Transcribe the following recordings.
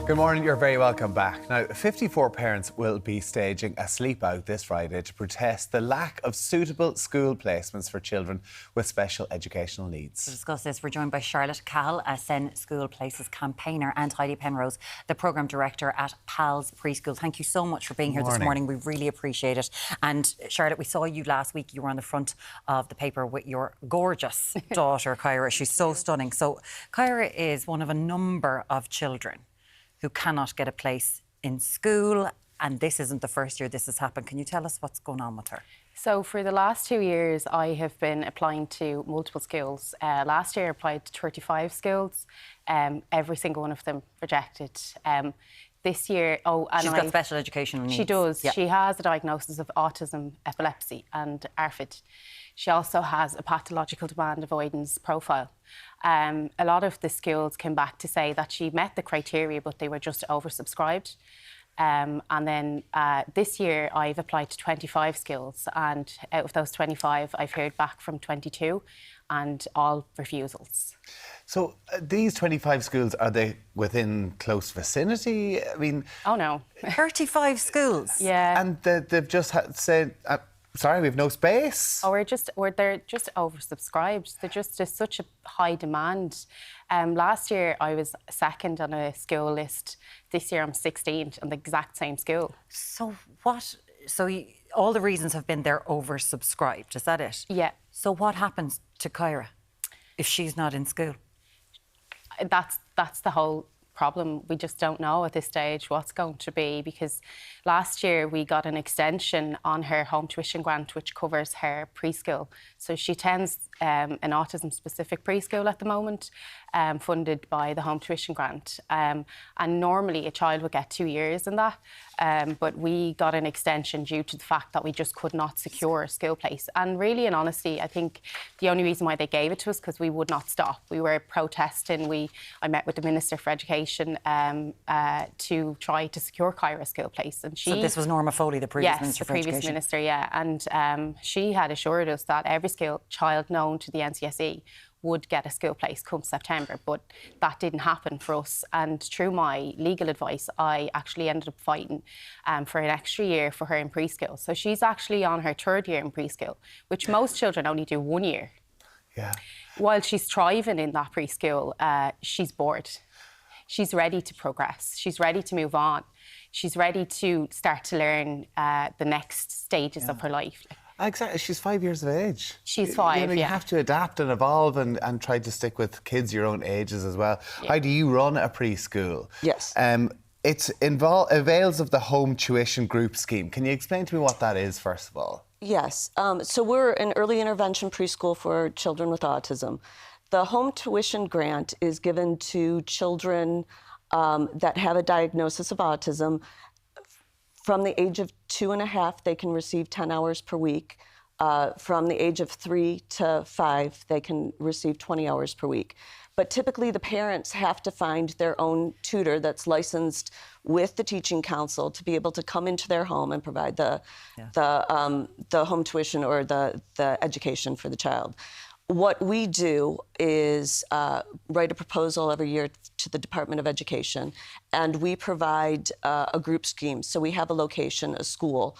Good morning, you're very welcome back. Now, 54 parents will be staging a sleep out this Friday to protest the lack of suitable school placements for children with special educational needs. To discuss this, we're joined by Charlotte Cahill, a Send School Places campaigner, and Heidi Penrose, the Programme Director at PALS Preschool. Thank you so much for being here this morning. We really appreciate it. And Charlotte, we saw you last week. You were on the front of the paper with your gorgeous daughter, Kyra. She's so stunning. So Kyra is one of a number of children who cannot get a place in school, and this isn't the first year this has happened. Can you tell us what's going on with her? So for the last 2 years, I have been applying to multiple schools. Last year, I applied to 35 schools. Every single one of them rejected. This year, she's got special educational needs. She does. Yep. She has a diagnosis of autism, epilepsy and ARFID. She also has a pathological demand avoidance profile. A lot of the schools came back to say that she met the criteria, but they were just oversubscribed. And then this year, I've applied to 25 schools, and out of those 25, I've heard back from 22, and all refusals. So these 25 schools, are they within close vicinity? I mean... Oh, no. 35 schools? Yeah. And they've just said... sorry, we have no space. Or they're just oversubscribed. There's such a high demand. Last year I was second on a school list. This year I'm 16th on the exact same school. So what? So all the reasons have been they're oversubscribed. Is that it? Yeah. So what happens to Kyra if she's not in school? That's the whole problem. We just don't know at this stage what's going to be, because last year we got an extension on her home tuition grant which covers her preschool. So she attends an autism specific preschool at the moment, funded by the home tuition grant. And normally a child would get 2 years in that, but we got an extension due to the fact that we just could not secure a school place. And really, in honesty, I think the only reason why they gave it to us because we would not stop. We were protesting. I met with the Minister for Education to try to secure Kyra a school place. And so this was Norma Foley, the previous Minister for Education? Yes, the previous Minister, yeah. And she had assured us that every child known to the NCSE would get a school place come September, but that didn't happen for us. And through my legal advice, I actually ended up fighting for an extra year for her in preschool. So she's actually on her 3rd year in preschool, which most children only do 1 year. Yeah. While she's thriving in that preschool, she's bored. She's ready to progress. She's ready to move on. She's ready to start to learn the next stages of her life. Exactly. She's 5 years of age. She's 5, You have to adapt and evolve and try to stick with kids your own ages as well. Yeah. How do you run a preschool? Yes. It avails of the home tuition group scheme. Can you explain to me what that is, first of all? Yes. So we're an early intervention preschool for children with autism. The home tuition grant is given to children that have a diagnosis of autism. From the age of 2.5, they can receive 10 hours per week. From the age of 3 to 5, they can receive 20 hours per week. But typically, the parents have to find their own tutor that's licensed with the teaching council to be able to come into their home and provide the home tuition or the education for the child. What we do is write a proposal every year to the Department of Education, and we provide a group scheme. So we have a location, a school.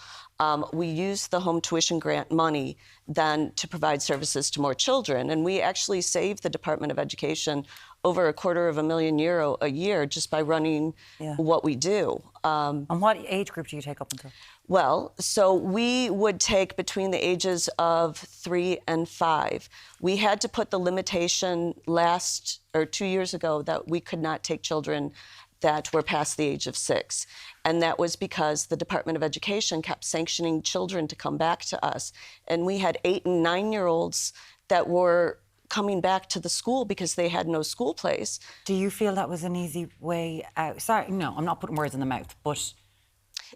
We use the home tuition grant money then to provide services to more children, and we actually save the Department of Education over €250,000 a year just by running what we do. And what age group do you take up until? Well, so we would take between the ages of 3 and 5. We had to put the limitation 2 years ago that we could not take children that were past the age of 6. And that was because the Department of Education kept sanctioning children to come back to us. And we had 8 and 9-year-olds that were coming back to the school because they had no school place. Do you feel that was an easy way out? Sorry, no, I'm not putting words in the mouth, but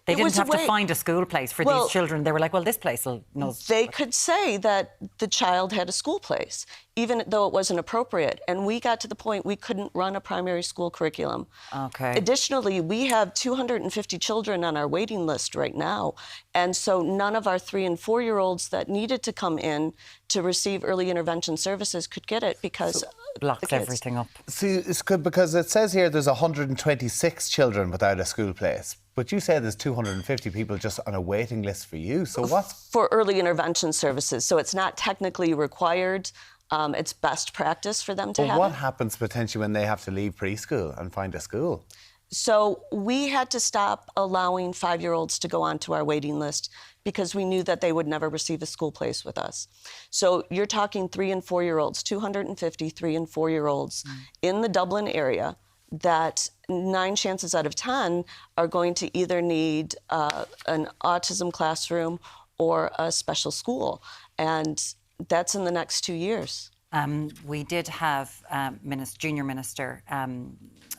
They It didn't was a have to way- find a school place for Well, these children. They were like, well, this place will know. They could say that the child had a school place, even though it wasn't appropriate. And we got to the point we couldn't run a primary school curriculum. Okay. Additionally, we have 250 children on our waiting list right now. And so none of our 3- and 4-year-olds that needed to come in to receive early intervention services could get it because Blocks everything up. See, it's good because it says here there's 126 children without a school place. But you say there's 250 people just on a waiting list for you. So what's... For early intervention services. So it's not technically required. It's best practice for them to have what it. happens potentially when they have to leave preschool and find a school? So we had to stop allowing 5-year-olds to go onto our waiting list because we knew that they would never receive a school place with us. So you're talking 3- and 4-year-olds, 250 3- and 4-year-olds in the Dublin area that 9 chances out of 10 are going to either need an autism classroom or a special school. And that's in the next 2 years. We did have Junior Minister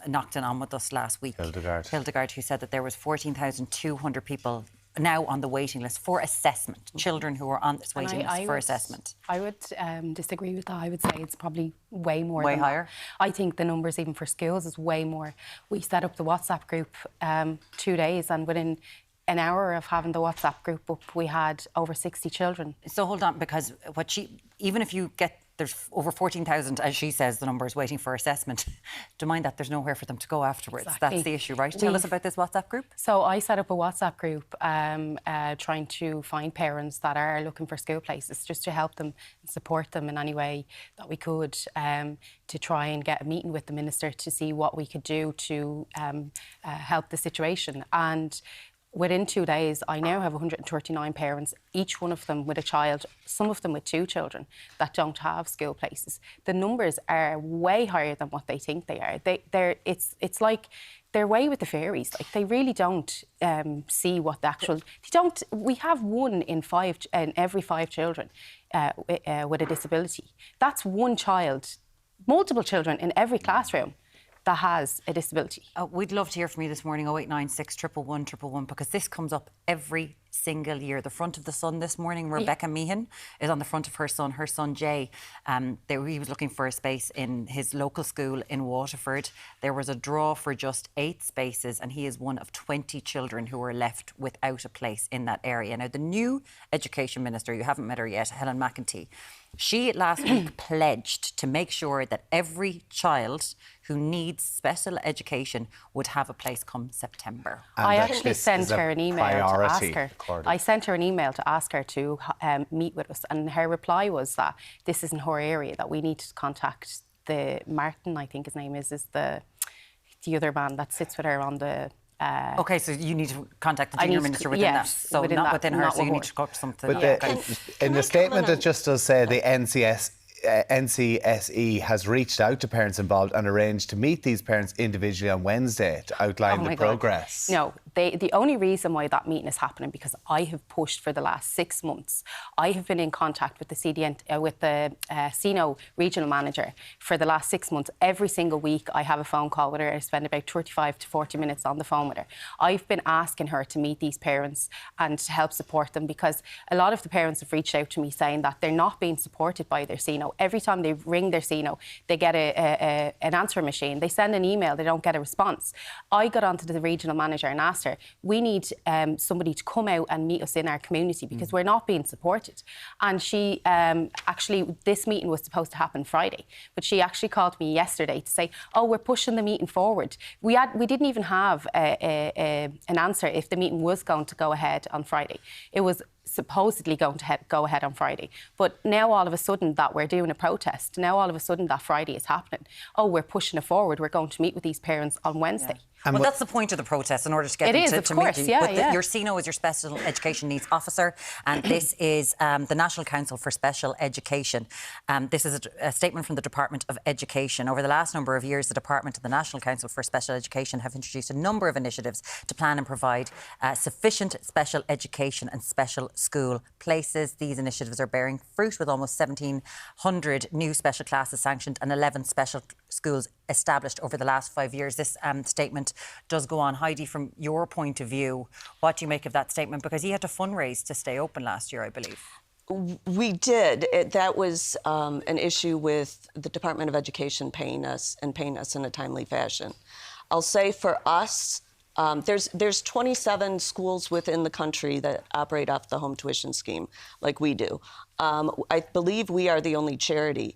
Naughton on with us last week. Hildegard, who said that there was 14,200 people now on the waiting list for assessment, children who are on this waiting list for assessment. I would disagree with that. I would say it's probably way more Way than higher? That. I think the numbers even for schools is way more. We set up the WhatsApp group 2 days, and within an hour of having the WhatsApp group up, we had over 60 children. So hold on, because even if you get, there's over 14,000, as she says, the numbers waiting for assessment. Do you mind that there's nowhere for them to go afterwards? Exactly. That's the issue, right? Tell us about this WhatsApp group. So I set up a WhatsApp group trying to find parents that are looking for school places, just to help them and support them in any way that we could, to try and get a meeting with the minister to see what we could do to help the situation. And within 2 days, I now have 139 parents, each one of them with a child, some of them with 2 children, that don't have school places. The numbers are way higher than what they think they are. It's like they're way with the fairies. Like, they really don't see what the actual... We have 1 in every 5 children with a disability. That's 1 child, multiple children in every classroom that has a disability. We'd love to hear from you this morning, 0896 111 111, because this comes up every single year. The front of the Sun this morning, Rebecca Meehan is on the front of her son Jay. He was looking for a space in his local school in Waterford. There was a draw for just 8 spaces, and he is one of 20 children who were left without a place in that area. Now, the new Education Minister, you haven't met her yet, Helen McEntee, she last week pledged to make sure that every child who needs special education would have a place come September. I actually sent her an email to ask her. I sent her an email to ask her to meet with us, and her reply was that this isn't her area, that we need to contact Martin, I think his name is the other man that sits with her on the... OK, so you need to contact the Junior Minister within that. So not within her, so you need to go to something. But in the statement, it just does say the NCSE has reached out to parents involved and arranged to meet these parents individually on Wednesday to outline the progress. No, the only reason why that meeting is happening, because I have pushed for the last 6 months. I have been in contact with the CNO regional manager for the last 6 months. Every single week I have a phone call with her. I spend about 35 to 40 minutes on the phone with her. I've been asking her to meet these parents and to help support them, because a lot of the parents have reached out to me saying that they're not being supported by their CNO. Every time they ring their CNO, they get an answer machine. They send an email, they don't get a response. I got onto the regional manager and asked her, we need somebody to come out and meet us in our community, because we're not being supported. And she actually, this meeting was supposed to happen Friday, but she actually called me yesterday to say, oh, we're pushing the meeting forward. We didn't even have an answer if the meeting was going to go ahead on Friday. It was supposedly going to go ahead on Friday. But now all of a sudden that we're doing a protest, now all of a sudden that Friday is happening. Oh, we're pushing it forward. We're going to meet with these parents on Wednesday. Yeah. Well, that's the point of the protest, in order to get them to meet you. Yeah, but your CNO is your Special Education Needs Officer, and this is the National Council for Special Education. This is a statement from the Department of Education. Over the last number of years, the Department and the National Council for Special Education have introduced a number of initiatives to plan and provide sufficient special education and special school places. These initiatives are bearing fruit, with almost 1,700 new special classes sanctioned and 11 special schools established over the last 5 years. This statement does go on. Heidi, from your point of view, what do you make of that statement? Because you had to fundraise to stay open last year, I believe. We did. That was an issue with the Department of Education paying us in a timely fashion. I'll say for us, there's 27 schools within the country that operate off the home tuition scheme like we do. I believe we are the only charity.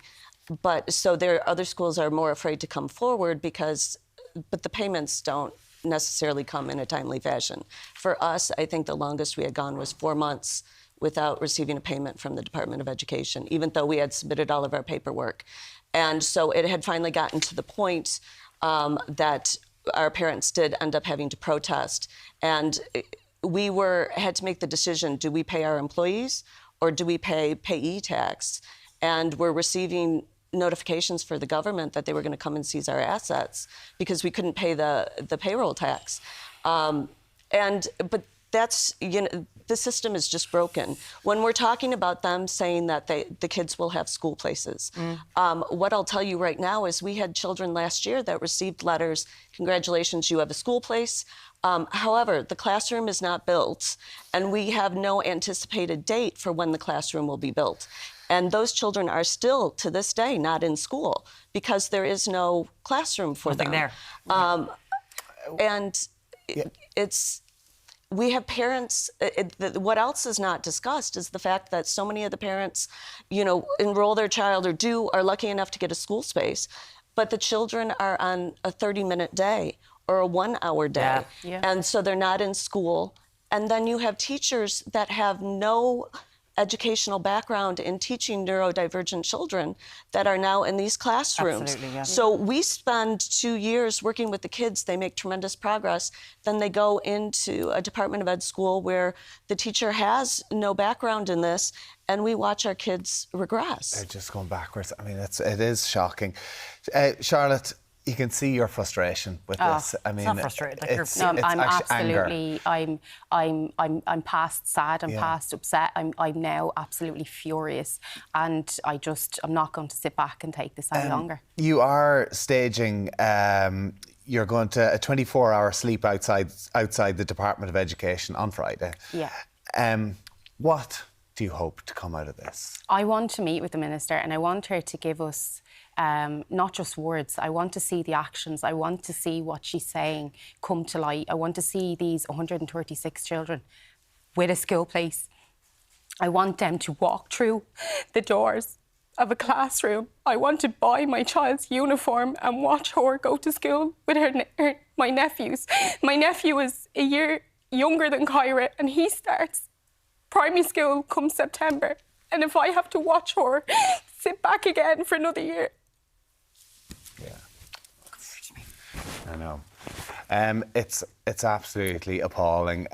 But so other schools are more afraid to come forward but the payments don't necessarily come in a timely fashion. For us, I think the longest we had gone was 4 months without receiving a payment from the Department of Education, even though we had submitted all of our paperwork. And so it had finally gotten to the point that our parents did end up having to protest. And we had to make the decision, do we pay our employees or do we pay payee tax? And we're receiving notifications for the government that they were going to come and seize our assets because we couldn't pay the payroll tax. But that's, the system is just broken. When we're talking about them saying that the kids will have school places, what I'll tell you right now is we had children last year that received letters, congratulations, you have a school place. However, the classroom is not built, and we have no anticipated date for when the classroom will be built. And those children are still, to this day, not in school because there is no classroom for them. Nothing there. We have parents, what else is not discussed is the fact that so many of the parents, enroll their child or are lucky enough to get a school space, but the children are on a 30-minute day or a 1-hour day. Yeah. And so they're not in school. And then you have teachers that have no educational background in teaching neurodivergent children that are now in these classrooms. Absolutely, yeah. So we spend 2 years working with the kids. They make tremendous progress. Then they go into a Department of Ed school where the teacher has no background in this, and we watch our kids regress. They're just going backwards. I mean, it is shocking. Charlotte, you can see your frustration with this. I mean, it's not frustrated. I'm absolutely. I'm past sad. I'm Yeah. past upset. I'm now absolutely furious, and I'm not going to sit back and take this any longer. You are staging. You're going to a 24-hour sleep outside the Department of Education on Friday. Yeah. What do you hope to come out of this? I want to meet with the Minister, and I want her to give us not just words. I want to see the actions. I want to see what she's saying come to light. I want to see these 136 children with a school place. I want them to walk through the doors of a classroom. I want to buy my child's uniform and watch her go to school with my nephews. My nephew is a year younger than Kyra, and he starts primary school come September. And if I have to watch her sit back again for another year. Yeah. I know. It's absolutely appalling.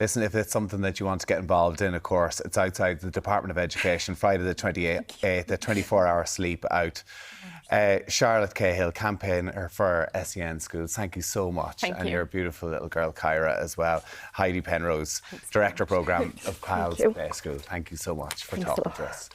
Listen, if it's something that you want to get involved in, of course, it's outside the Department of Education, Friday the 28th, the 24-hour sleep out. Charlotte Cahill, campaigner for SEN schools, thank you so much. Thank and you. your beautiful little girl, Kyra, as well. Heidi Penrose, Director Programme of Pals Play School, thank you so much for talking to us.